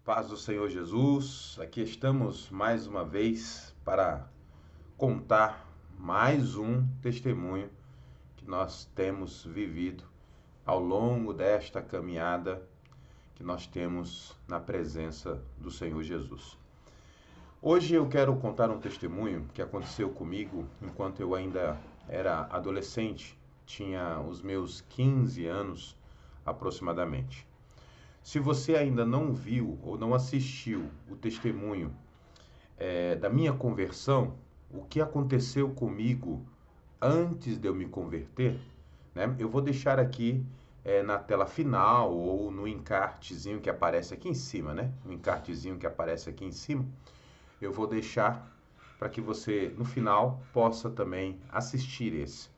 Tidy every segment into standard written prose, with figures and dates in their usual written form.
Paz do Senhor Jesus, aqui estamos mais uma vez para contar mais um testemunho que nós temos vivido ao longo desta caminhada que nós temos na presença do Senhor Jesus. Hoje eu quero contar um testemunho que aconteceu comigo enquanto eu ainda era adolescente, tinha os meus 15 anos aproximadamente. Se você ainda não viu ou não assistiu o testemunho da minha conversão, o que aconteceu comigo antes de eu me converter, né? Eu vou deixar aqui na tela final ou no encartezinho que aparece aqui em cima, né? O encartezinho que aparece aqui em cima, eu vou deixar para que você no final possa também assistir esse,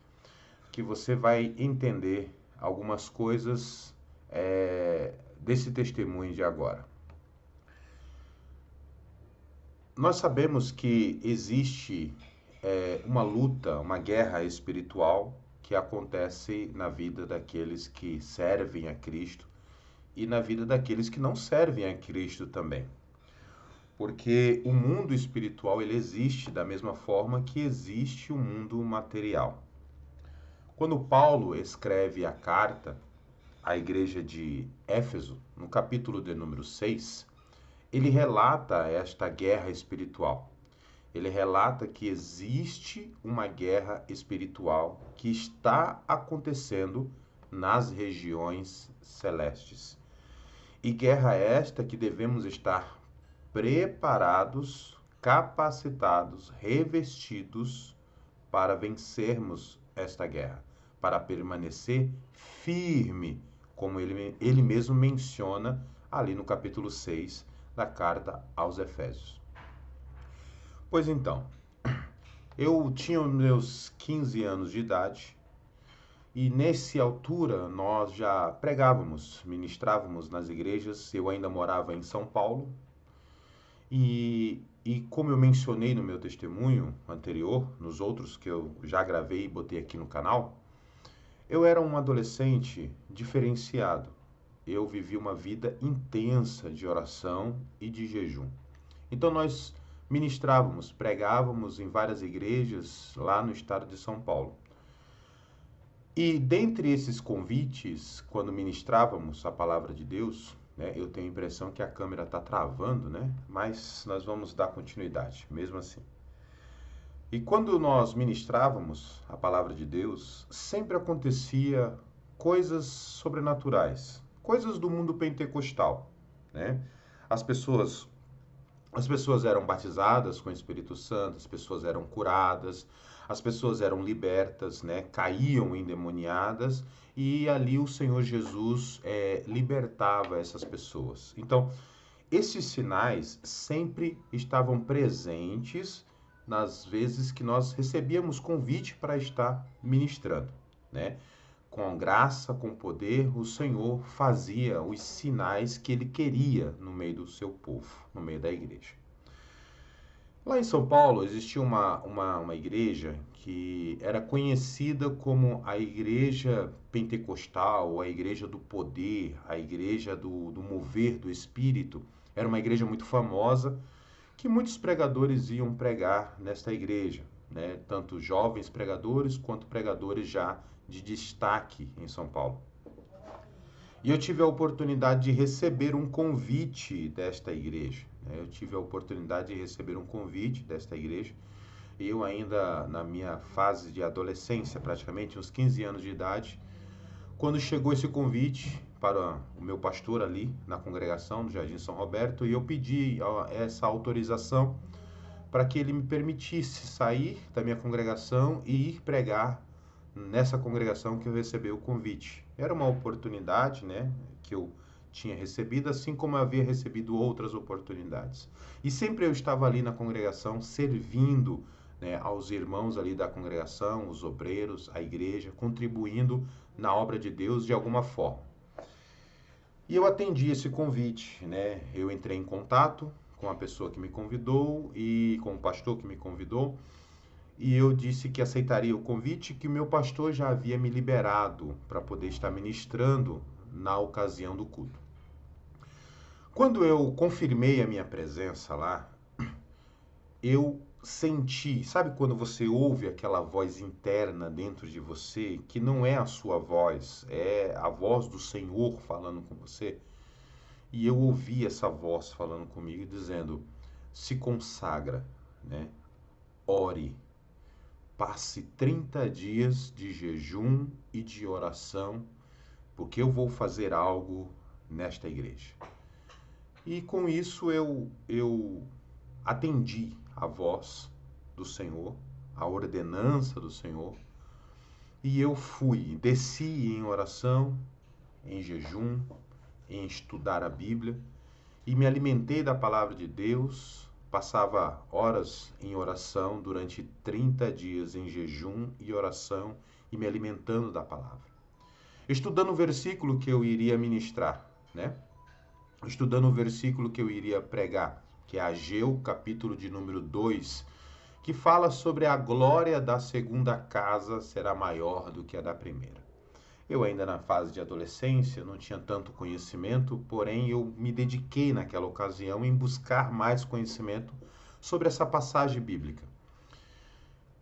que você vai entender algumas coisas desse testemunho de agora. Nós sabemos que existe uma luta, uma guerra espiritual que acontece na vida daqueles que servem a Cristo e na vida daqueles que não servem a Cristo também. Porque o mundo espiritual ele existe da mesma forma que existe o mundo material. Quando Paulo escreve a carta à igreja de Éfeso, no capítulo de número 6, ele relata esta guerra espiritual. Ele relata que existe uma guerra espiritual que está acontecendo nas regiões celestes. E guerra esta que devemos estar preparados, capacitados, revestidos para vencermos esta guerra, para permanecer firme, como ele mesmo menciona ali no capítulo 6 da carta aos Efésios. Pois então, eu tinha os meus 15 anos de idade e nessa altura nós já pregávamos, ministrávamos nas igrejas. Eu ainda morava em São Paulo e como eu mencionei no meu testemunho anterior, nos outros que eu já gravei e botei aqui no canal, eu era um adolescente diferenciado. Eu vivi uma vida intensa de oração e de jejum. Então nós ministrávamos, pregávamos em várias igrejas lá no estado de São Paulo. E dentre esses convites, quando ministrávamos a palavra de Deus, né, eu tenho a impressão que a câmera está travando, né? Mas nós vamos dar continuidade, mesmo assim. E quando nós ministrávamos a palavra de Deus, sempre acontecia coisas sobrenaturais, coisas do mundo pentecostal, né? As pessoas as pessoas eram batizadas com o Espírito Santo, as pessoas eram curadas, as pessoas eram libertas, né? Caíam endemoniadas e ali o Senhor Jesus libertava essas pessoas. Então, esses sinais sempre estavam presentes nas vezes que nós recebíamos convite para estar ministrando, né? Com graça, com poder, o Senhor fazia os sinais que ele queria no meio do seu povo, no meio da igreja. Lá em São Paulo existia uma igreja que era conhecida como a igreja pentecostal, a igreja do poder, a igreja do mover do Espírito. Era uma igreja muito famosa que muitos pregadores iam pregar nesta igreja, né? Tanto jovens pregadores quanto pregadores já de destaque em São Paulo. E eu tive a oportunidade de receber um convite desta igreja, né? Eu tive a oportunidade de receber um convite desta igreja. Eu ainda na minha fase de adolescência, praticamente uns 15 anos de idade, quando chegou esse convite para o meu pastor ali na congregação do Jardim São Roberto, e eu pedi essa autorização para que ele me permitisse sair da minha congregação e ir pregar nessa congregação que eu recebi o convite. Era uma oportunidade, né, que eu tinha recebido, assim como eu havia recebido outras oportunidades. E sempre eu estava ali na congregação servindo, né, aos irmãos ali da congregação, os obreiros, a igreja, contribuindo na obra de Deus de alguma forma. E eu atendi esse convite, né? Eu entrei em contato com a pessoa que me convidou e com o pastor que me convidou, e eu disse que aceitaria o convite, que o meu pastor já havia me liberado para poder estar ministrando na ocasião do culto. Quando eu confirmei a minha presença lá, eu senti, sabe quando você ouve aquela voz interna dentro de você, que não é a sua voz, é a voz do Senhor falando com você? E eu ouvi essa voz falando comigo dizendo: se consagra, né? Ore, passe 30 dias de jejum e de oração, porque eu vou fazer algo nesta igreja. E com isso eu atendi a voz do Senhor, a ordenança do Senhor, e eu fui, desci em oração, em jejum, em estudar a Bíblia, e me alimentei da palavra de Deus, passava horas em oração durante 30 dias em jejum e oração e me alimentando da palavra. Estudando o versículo que eu iria ministrar, né? Estudando o versículo que eu iria pregar, que é Ageu, capítulo de número 2, que fala sobre a glória da segunda casa será maior do que a da primeira. Eu ainda na fase de adolescência não tinha tanto conhecimento, porém eu me dediquei naquela ocasião em buscar mais conhecimento sobre essa passagem bíblica.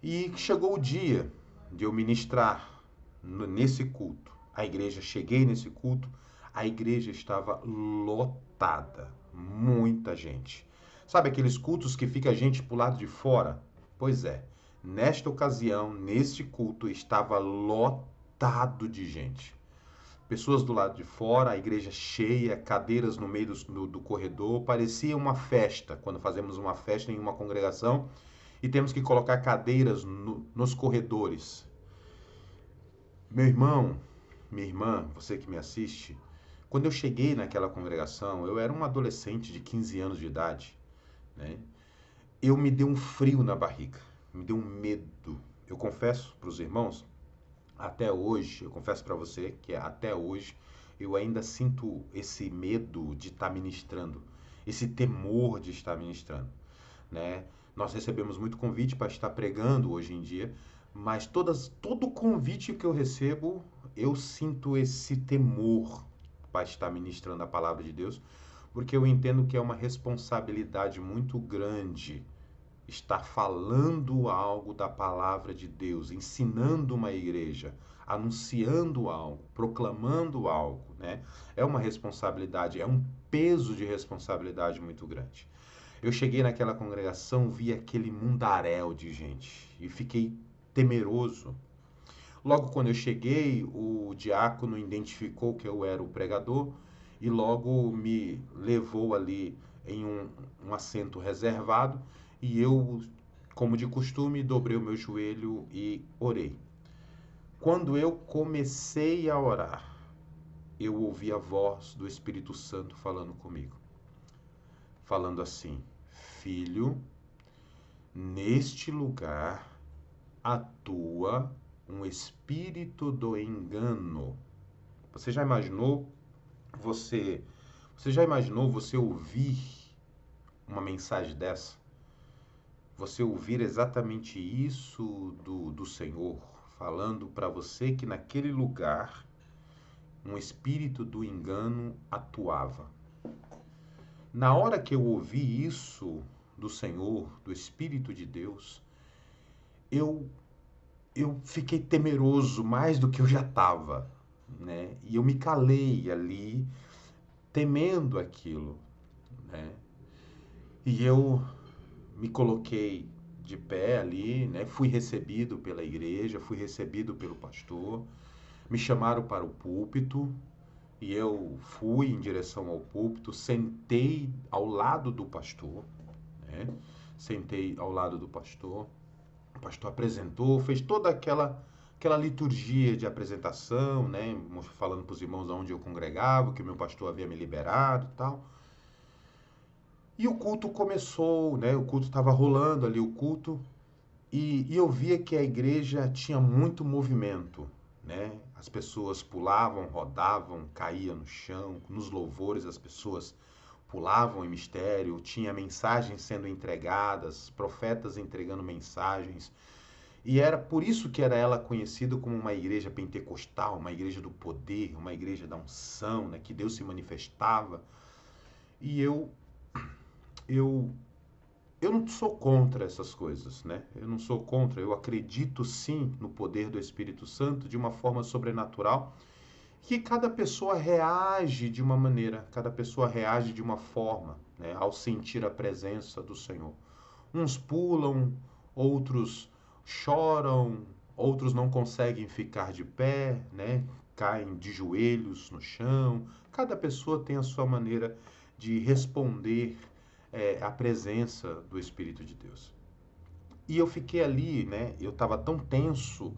E chegou o dia de eu ministrar nesse culto. A igreja, cheguei nesse culto, a igreja estava lotada, muita gente. Sabe aqueles cultos que fica a gente pro lado de fora? Pois é, nesta ocasião, neste culto, estava lotado de gente. Pessoas do lado de fora, a igreja cheia, cadeiras no meio do corredor, parecia uma festa, quando fazemos uma festa em uma congregação e temos que colocar cadeiras nos corredores. Meu irmão, minha irmã, você que me assiste, quando eu cheguei naquela congregação, eu era um adolescente de 15 anos de idade, né? Eu me deu um frio na barriga, me deu um medo. Eu confesso para os irmãos, até hoje, eu confesso para você que até hoje eu ainda sinto esse medo de estar ministrando, esse temor de estar ministrando, né? Nós recebemos muito convite para estar pregando hoje em dia, mas todo convite que eu recebo, eu sinto esse temor para estar ministrando a palavra de Deus, porque eu entendo que é uma responsabilidade muito grande estar falando algo da palavra de Deus, ensinando uma igreja, anunciando algo, proclamando algo, né? É uma responsabilidade, é um peso de responsabilidade muito grande. Eu cheguei naquela congregação, vi aquele mundaréu de gente e fiquei temeroso. Logo quando eu cheguei, o diácono identificou que eu era o pregador e logo me levou ali em um assento reservado e eu, como de costume, dobrei o meu joelho e orei. Quando eu comecei a orar, eu ouvi a voz do Espírito Santo falando comigo, falando assim: filho, neste lugar atua um espírito do engano. Você já imaginou você, você já imaginou você ouvir uma mensagem dessa? Você ouvir exatamente isso do Senhor falando para você que naquele lugar um espírito do engano atuava. Na hora que eu ouvi isso do Senhor, do Espírito de Deus, eu eu fiquei temeroso mais do que eu já estava, né? E eu me calei ali, temendo aquilo, né? E eu me coloquei de pé ali, né? Fui recebido pela igreja, fui recebido pelo pastor, me chamaram para o púlpito e eu fui em direção ao púlpito, sentei ao lado do pastor, né? Sentei ao lado do pastor. O pastor apresentou, fez toda aquela liturgia de apresentação, né? Falando para os irmãos aonde eu congregava, que o meu pastor havia me liberado e tal. E o culto começou, né? O culto estava rolando ali, o culto. E eu via que a igreja tinha muito movimento, né? As pessoas pulavam, rodavam, caíam no chão. Nos louvores as pessoas pulavam em mistério, tinha mensagens sendo entregadas, profetas entregando mensagens. E era por isso que era ela conhecida como uma igreja pentecostal, uma igreja do poder, uma igreja da unção, né, que Deus se manifestava. E eu, eu não sou contra essas coisas, né? Eu não sou contra, eu acredito sim no poder do Espírito Santo de uma forma sobrenatural, que cada pessoa reage de uma maneira, cada pessoa reage de uma forma, né, ao sentir a presença do Senhor. Uns pulam, outros choram, outros não conseguem ficar de pé, né? Caem de joelhos no chão. Cada pessoa tem a sua maneira de responder à presença do Espírito de Deus. E eu fiquei ali, né? Eu estava tão tenso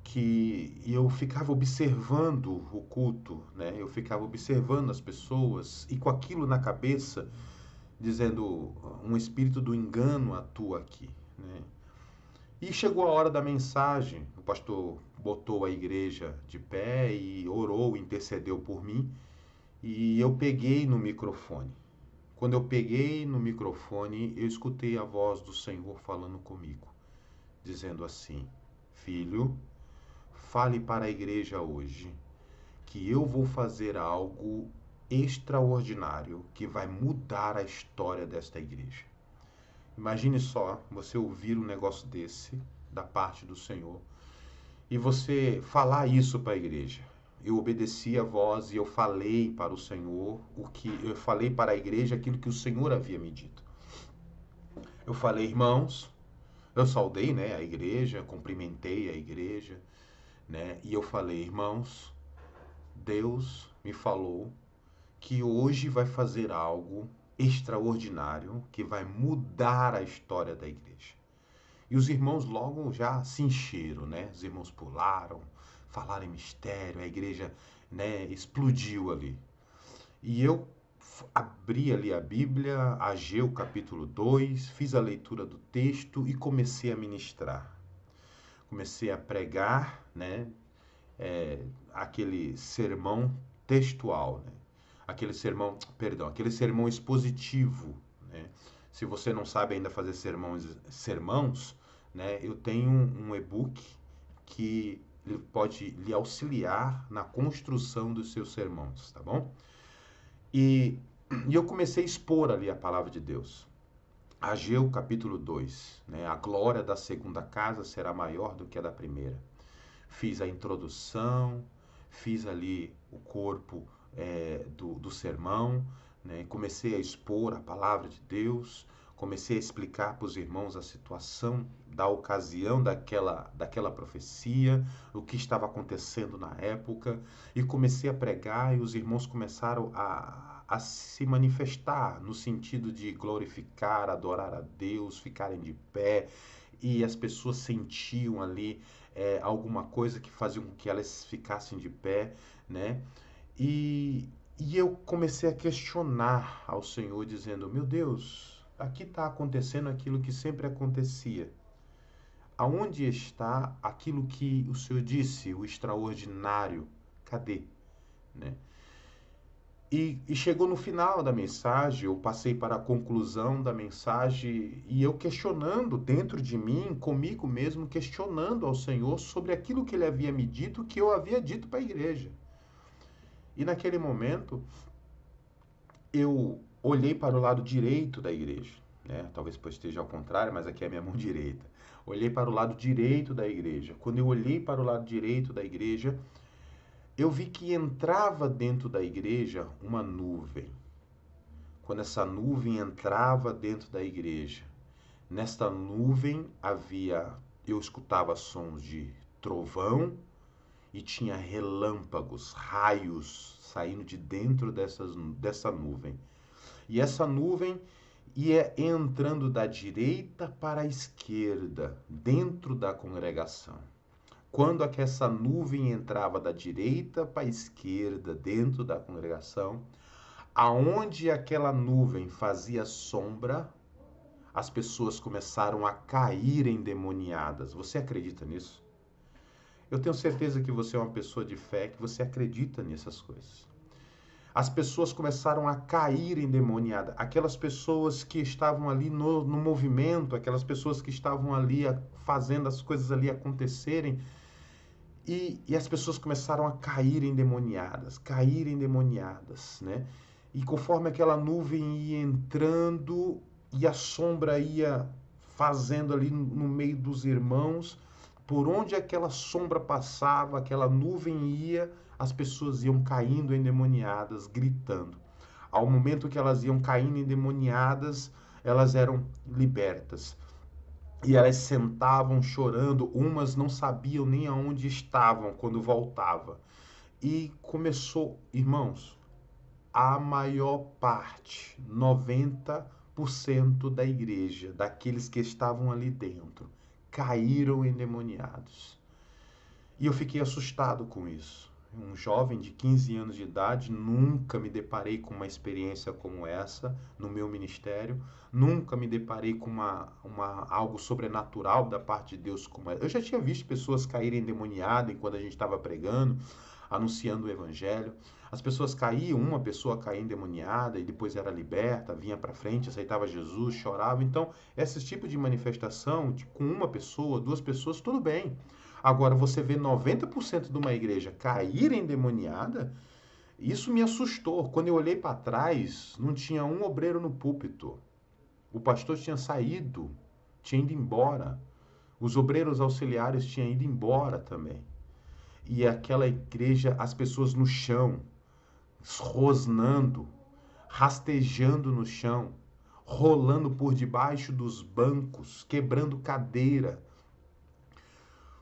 que eu ficava observando o culto, né? Eu ficava observando as pessoas e com aquilo na cabeça, dizendo, um espírito do engano atua aqui, né? E chegou a hora da mensagem, o pastor botou a igreja de pé e orou, intercedeu por mim, e eu peguei no microfone. Quando eu peguei no microfone, eu escutei a voz do Senhor falando comigo, dizendo assim: filho, fale para a igreja hoje que eu vou fazer algo extraordinário que vai mudar a história desta igreja. Imagine só você ouvir um negócio desse da parte do Senhor e você falar isso para a igreja. Eu obedeci a voz e eu falei para o Senhor o que eu falei para a igreja, aquilo que o Senhor havia me dito. Eu falei, irmãos, eu saudei, né, a igreja, cumprimentei a igreja, né? E eu falei, irmãos, Deus me falou que hoje vai fazer algo extraordinário que vai mudar a história da igreja. E os irmãos logo já se encheram, né? Os irmãos pularam, falaram em mistério, a igreja, né, explodiu ali. E eu abri ali a Bíblia, Ageu capítulo 2, fiz a leitura do texto e comecei a ministrar. Comecei a pregar, né? Aquele sermão textual, né? Aquele sermão expositivo, né? Se você não sabe ainda fazer sermãos, né? Eu tenho um e-book que pode lhe auxiliar na construção dos seus sermãos, tá bom? E eu comecei a expor ali a palavra de Deus. Ageu capítulo 2, né? A glória da segunda casa será maior do que a da primeira. Fiz a introdução, fiz ali o corpo do sermão, né? Comecei a expor a palavra de Deus, comecei a explicar para os irmãos a situação da ocasião daquela profecia, o que estava acontecendo na época, e comecei a pregar e os irmãos começaram a se manifestar no sentido de glorificar, adorar a Deus, ficarem de pé, e as pessoas sentiam ali alguma coisa que fazia com que elas ficassem de pé, né? E eu comecei a questionar ao Senhor, dizendo, meu Deus, aqui está acontecendo aquilo que sempre acontecia. Aonde está aquilo que o Senhor disse, o extraordinário? Cadê? Né? E chegou no final da mensagem, eu passei para a conclusão da mensagem e eu questionando dentro de mim, comigo mesmo, questionando ao Senhor sobre aquilo que Ele havia me dito, que eu havia dito para a igreja. E naquele momento, eu olhei para o lado direito da igreja, né? Talvez depois esteja ao contrário, mas aqui é a minha mão direita. Olhei para o lado direito da igreja. Quando eu olhei para o lado direito da igreja, eu vi que entrava dentro da igreja uma nuvem. Quando essa nuvem entrava dentro da igreja, nesta nuvem eu escutava sons de trovão e tinha relâmpagos, raios saindo de dentro dessa nuvem. E essa nuvem ia entrando da direita para a esquerda, dentro da congregação. Quando essa nuvem entrava da direita para a esquerda, dentro da congregação, aonde aquela nuvem fazia sombra, as pessoas começaram a cair endemoniadas. Você acredita nisso? Eu tenho certeza que você é uma pessoa de fé, que você acredita nessas coisas. As pessoas começaram a cair endemoniadas. Aquelas pessoas que estavam ali no movimento, aquelas pessoas que estavam ali fazendo as coisas ali acontecerem, e as pessoas começaram a cair endemoniadas, né? E conforme aquela nuvem ia entrando e a sombra ia fazendo ali no meio dos irmãos, por onde aquela sombra passava, aquela nuvem ia, as pessoas iam caindo endemoniadas, gritando. Ao momento que elas iam caindo endemoniadas, elas eram libertas. E elas sentavam chorando, umas não sabiam nem aonde estavam quando voltava. E começou, irmãos, a maior parte, 90% da igreja, daqueles que estavam ali dentro, caíram endemoniados. E eu fiquei assustado com isso. Um jovem de 15 anos de idade, nunca me deparei com uma experiência como essa no meu ministério, nunca me deparei com algo sobrenatural da parte de Deus como essa. Eu já tinha visto pessoas caírem endemoniadas enquanto a gente estava pregando, anunciando o evangelho. As pessoas caíam, uma pessoa caía endemoniada e depois era liberta, vinha para frente, aceitava Jesus, chorava. Então, esse tipo de manifestação, com uma pessoa, duas pessoas, tudo bem. Agora, você vê 90% de uma igreja cair endemoniada, isso me assustou. Quando eu olhei para trás, não tinha um obreiro no púlpito. O pastor tinha saído, tinha ido embora. Os obreiros auxiliares tinham ido embora também. E aquela igreja, as pessoas no chão, rosnando, rastejando no chão, rolando por debaixo dos bancos, quebrando cadeira.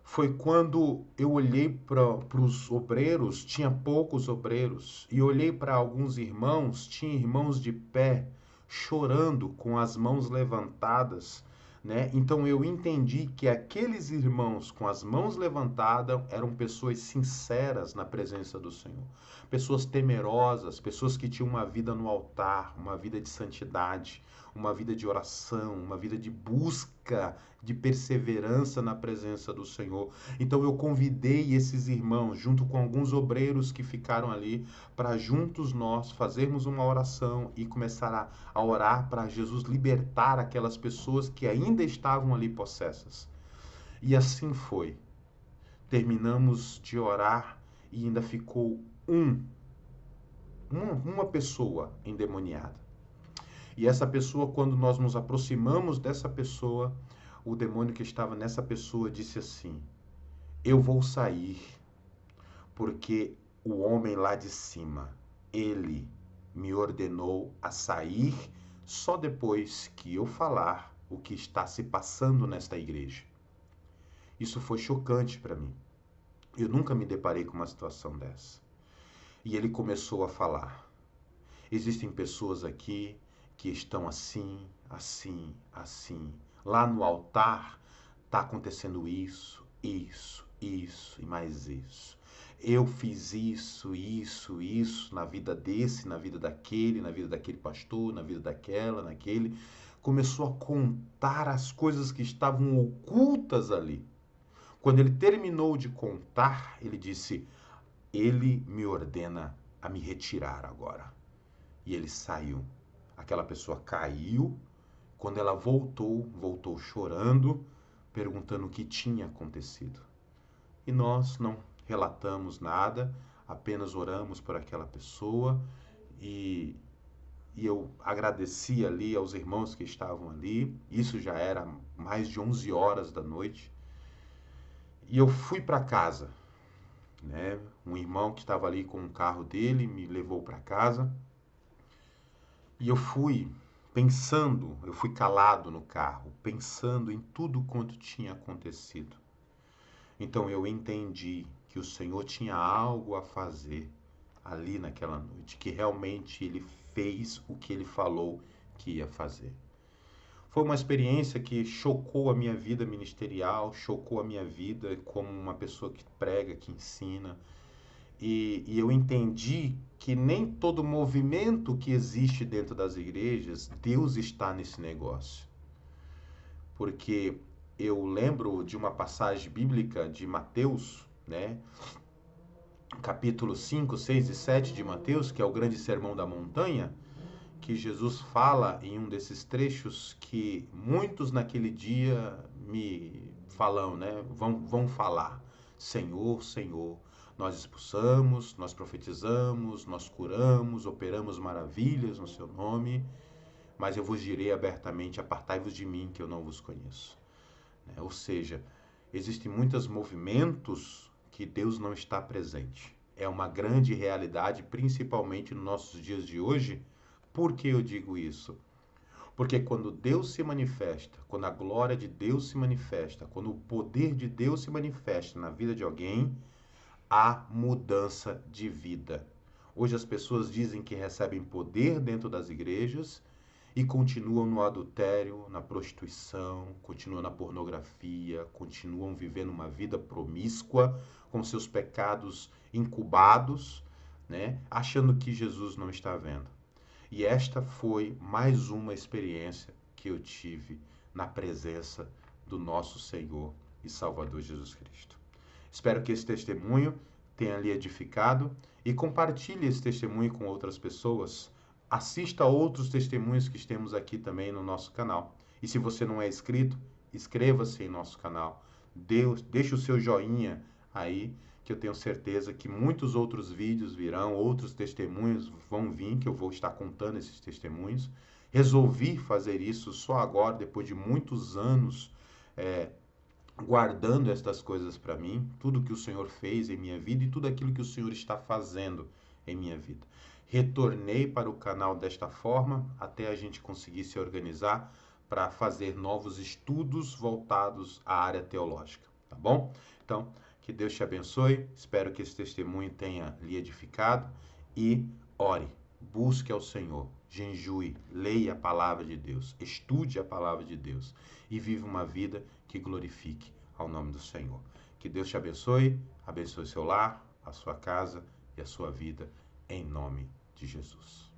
Foi quando eu olhei para os obreiros, tinha poucos obreiros, e olhei para alguns irmãos, tinha irmãos de pé, chorando com as mãos levantadas, né? Então eu entendi que aqueles irmãos com as mãos levantadas eram pessoas sinceras na presença do Senhor, pessoas temerosas, pessoas que tinham uma vida no altar, uma vida de santidade, uma vida de oração, uma vida de busca, de perseverança na presença do Senhor. Então eu convidei esses irmãos, junto com alguns obreiros que ficaram ali, para juntos nós fazermos uma oração e começar a orar para Jesus libertar aquelas pessoas que ainda estavam ali possessas. E assim foi. Terminamos de orar e ainda ficou uma pessoa endemoniada. E essa pessoa, quando nós nos aproximamos dessa pessoa, o demônio que estava nessa pessoa disse assim: eu vou sair, porque o homem lá de cima, ele me ordenou a sair só depois que eu falar o que está se passando nesta igreja. Isso foi chocante para mim. Eu nunca me deparei com uma situação dessa. E ele começou a falar: existem pessoas aqui que estão assim, assim, assim. Lá no altar está acontecendo isso, isso, isso e mais isso. Eu fiz isso, isso, isso na vida desse, na vida daquele pastor, na vida daquela, naquele. Começou a contar as coisas que estavam ocultas ali. Quando ele terminou de contar, ele disse: ele me ordena a me retirar agora. E ele saiu. Aquela pessoa caiu. Quando ela voltou chorando, perguntando o que tinha acontecido. E nós não relatamos nada, apenas oramos por aquela pessoa e eu agradeci ali aos irmãos que estavam ali. Isso já era mais de 11 horas da noite. E eu fui para casa, né? Um irmão que estava ali com o carro dele me levou para casa. E eu fui calado no carro, pensando em tudo quanto tinha acontecido. Então eu entendi que o Senhor tinha algo a fazer ali naquela noite, que realmente ele fez o que ele falou que ia fazer. Foi uma experiência que chocou a minha vida ministerial, chocou a minha vida como uma pessoa que prega, que ensina. E eu entendi que nem todo movimento que existe dentro das igrejas, Deus está nesse negócio. Porque eu lembro de uma passagem bíblica de Mateus, né? Capítulo 5, 6 e 7 de Mateus, que é o grande sermão da montanha, que Jesus fala em um desses trechos que muitos naquele dia me falam, né? Vão falar: Senhor, Senhor, Nós expulsamos, nós profetizamos, nós curamos, operamos maravilhas no seu nome, mas eu vos direi abertamente: apartai-vos de mim, que eu não vos conheço. Ou seja, existem muitos movimentos que Deus não está presente. É uma grande realidade, principalmente nos nossos dias de hoje. Por que eu digo isso? Porque quando Deus se manifesta, quando a glória de Deus se manifesta, quando o poder de Deus se manifesta na vida de alguém, há mudança de vida. Hoje as pessoas dizem que recebem poder dentro das igrejas e continuam no adultério, na prostituição, continuam na pornografia, continuam vivendo uma vida promíscua, com seus pecados incubados, né? Achando que Jesus não está vendo. E esta foi mais uma experiência que eu tive na presença do nosso Senhor e Salvador Jesus Cristo. Espero que esse testemunho tenha lhe edificado e compartilhe esse testemunho com outras pessoas. Assista a outros testemunhos que temos aqui também no nosso canal. E se você não é inscrito, inscreva-se em nosso canal. Deixe o seu joinha aí, que eu tenho certeza que muitos outros vídeos virão, outros testemunhos vão vir, que eu vou estar contando esses testemunhos. Resolvi fazer isso só agora, depois de muitos anos guardando estas coisas para mim, tudo que o Senhor fez em minha vida e tudo aquilo que o Senhor está fazendo em minha vida. Retornei para o canal desta forma, até a gente conseguir se organizar para fazer novos estudos voltados à área teológica, tá bom? Então, que Deus te abençoe, espero que esse testemunho tenha lhe edificado e ore, busque ao Senhor, jejue, leia a palavra de Deus, estude a palavra de Deus e viva uma vida que glorifique ao nome do Senhor. Que Deus te abençoe, abençoe seu lar, a sua casa e a sua vida, em nome de Jesus.